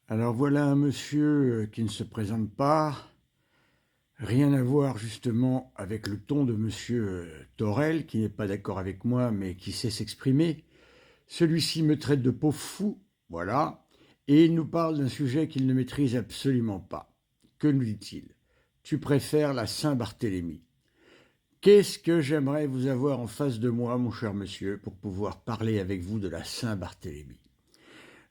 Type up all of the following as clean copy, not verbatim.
Alors voilà un monsieur qui ne se présente pas, rien à voir justement avec le ton de monsieur Torel, qui n'est pas d'accord avec moi mais qui sait s'exprimer. Celui-ci me traite de pauvre fou, voilà, et il nous parle d'un sujet qu'il ne maîtrise absolument pas. Que nous dit-il? Tu préfères la Saint-Barthélemy. Qu'est-ce que j'aimerais vous avoir en face de moi, mon cher monsieur, pour pouvoir parler avec vous de la Saint-Barthélemy.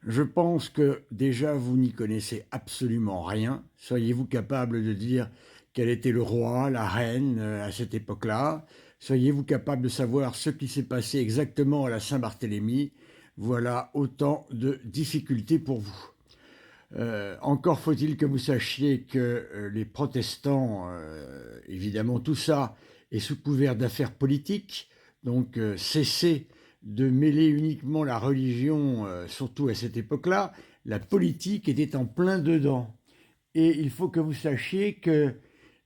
Je pense que déjà vous n'y connaissez absolument rien. Soyez-vous capable de dire quel était le roi, la reine à cette époque-là. Soyez-vous capable de savoir ce qui s'est passé exactement à la Saint-Barthélemy. Voilà autant de difficultés pour vous. Encore faut-il que vous sachiez que les protestants, évidemment tout ça est sous couvert d'affaires politiques, donc cessez de mêler uniquement la religion, surtout à cette époque-là, la politique était en plein dedans. Et il faut que vous sachiez que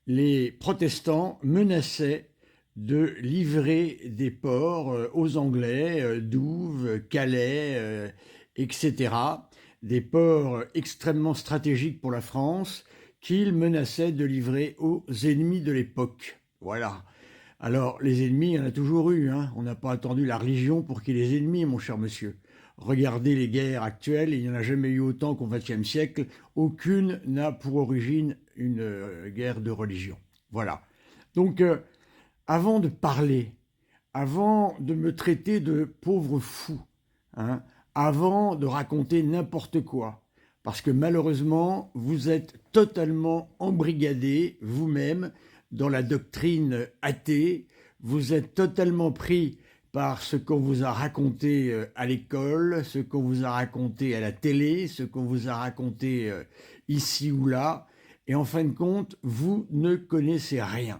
les protestants menaçaient de livrer des ports aux Anglais, Douvres, Calais, etc. Des ports extrêmement stratégiques pour la France qu'ils menaçaient de livrer aux ennemis de l'époque. Voilà. Alors, les ennemis, il y en a toujours eu. Hein. On n'a pas attendu la religion pour qu'il y ait des ennemis, mon cher monsieur. Regardez les guerres actuelles, il n'y en a jamais eu autant qu'au XXe siècle. Aucune n'a pour origine une guerre de religion. Voilà. Donc, avant de parler, avant de me traiter de pauvre fou, hein, avant de raconter n'importe quoi, parce que malheureusement, vous êtes totalement embrigadé vous-même dans la doctrine athée, vous êtes totalement pris par ce qu'on vous a raconté à l'école, ce qu'on vous a raconté à la télé, ce qu'on vous a raconté ici ou là, et en fin de compte, vous ne connaissez rien.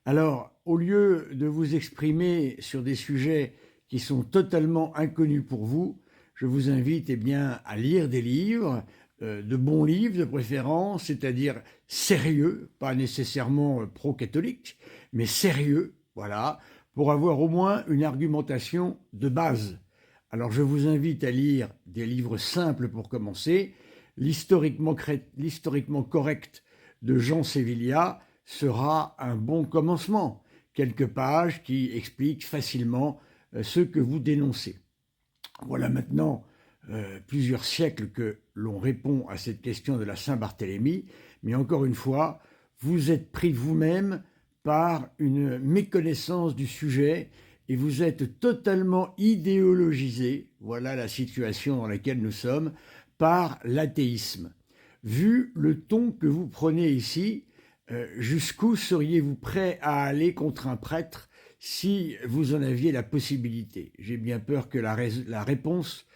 Alors, au lieu de vous exprimer sur des sujets qui sont totalement inconnus pour vous, je vous invite bien, à lire des livres, de bons livres de préférence, c'est-à-dire sérieux, pas nécessairement pro-catholiques, mais sérieux, voilà, pour avoir au moins une argumentation de base. Alors je vous invite à lire des livres simples pour commencer. L'historiquement correct de Jean Sévillia sera un bon commencement. Quelques pages qui expliquent facilement ce que vous dénoncez. Voilà maintenant plusieurs siècles que l'on répond à cette question de la Saint-Barthélemy, mais encore une fois, vous êtes pris vous-même par une méconnaissance du sujet et vous êtes totalement idéologisé, voilà la situation dans laquelle nous sommes, par l'athéisme. Vu le ton que vous prenez ici, jusqu'où seriez-vous prêt à aller contre un prêtre si vous en aviez la possibilité? J'ai bien peur que la réponse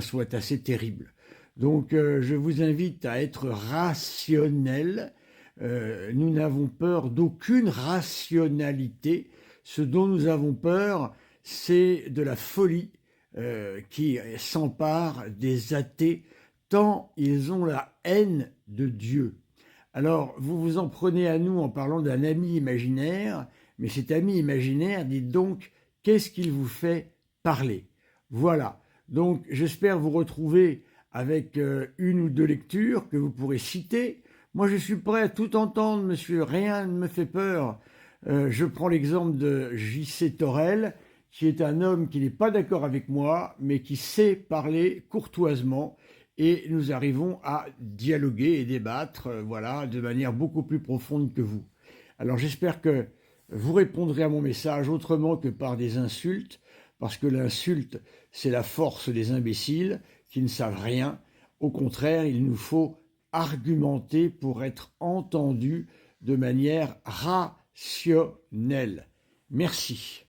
soit assez terrible. Donc je vous invite à être rationnel. Nous n'avons peur d'aucune rationalité. Ce dont nous avons peur, c'est de la folie qui s'empare des athées tant ils ont la haine de Dieu. Alors, vous vous en prenez à nous en parlant d'un ami imaginaire, mais cet ami imaginaire, dites donc, qu'est-ce qu'il vous fait parler? Voilà. Donc, j'espère vous retrouver avec une ou deux lectures que vous pourrez citer. Moi, je suis prêt à tout entendre, monsieur. Rien ne me fait peur. Je prends l'exemple de J.C. Torel, qui est un homme qui n'est pas d'accord avec moi, mais qui sait parler courtoisement. Et nous arrivons à dialoguer et débattre, voilà, de manière beaucoup plus profonde que vous. Alors j'espère que vous répondrez à mon message autrement que par des insultes, parce que l'insulte, c'est la force des imbéciles qui ne savent rien. Au contraire, il nous faut argumenter pour être entendus de manière rationnelle. Merci.